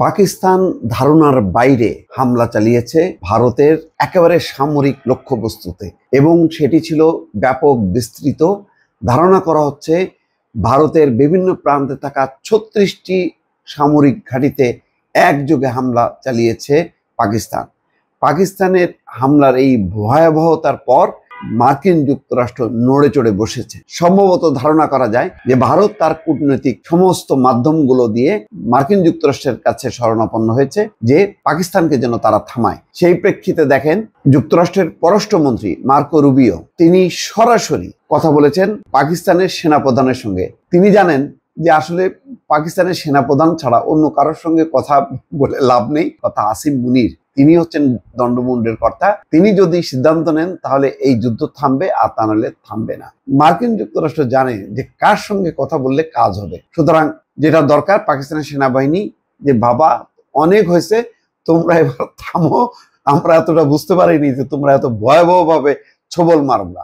পাকিস্তান ধারণার বাইরে হামলা চালিয়েছে ভারতের একেবারে সামরিক লক্ষ্যবস্তুতে এবং সেটি ছিল ব্যাপক বিস্তৃত। ধারণা করা হচ্ছে ভারতের বিভিন্ন প্রান্তে থাকা ৩৬টি সামরিক ঘাঁটিতে একযোগে হামলা চালিয়েছে পাকিস্তান। পাকিস্তানের হামলার এই ভয়াবহতার পর মার্কিন যুক্তরাষ্ট্র নড়ে চড়ে বসেছে। সম্ভবত ধারণা করা যায় যে ভারত তার কূটনৈতিক সমস্ত মাধ্যমগুলো দিয়ে মার্কিন যুক্তরাষ্ট্রের কাছে শরণাপন্ন হয়েছে যে পাকিস্তানকে যেন তারা থামায়। সেই প্রেক্ষিতে দেখেন যুক্তরাষ্ট্রের পররাষ্ট্রমন্ত্রী মার্কো রুবিও তিনি সরাসরি কথা বলেছেন পাকিস্তানের সেনাপ্রধানের সঙ্গে। তিনি জানেন যে আসলে পাকিস্তানের সেনাপ্রধান ছাড়া অন্য কারোর সঙ্গে কথা বলে লাভ নেই। কথা আসিম মুনির, তিনি হচ্ছেন দণ্ডমুণ্ডের কর্তা। তিনি যদি সিদ্ধান্ত নেন তাহলে এই যুদ্ধ থামবে, আর তা নাহলে থামবে না। মার্কিন যুক্তরাষ্ট্র জানে যে কার সঙ্গে কথা বললে কাজ হবে। সুতরাং যেটা দরকার পাকিস্তানের সেনাবাহিনী যে বাবা অনেক হয়েছে, তোমরা এবার থামো, আমরা এতটা বুঝতে পারিনি যে তোমরা এত ভয়াবহভাবে ছোবল মারবা।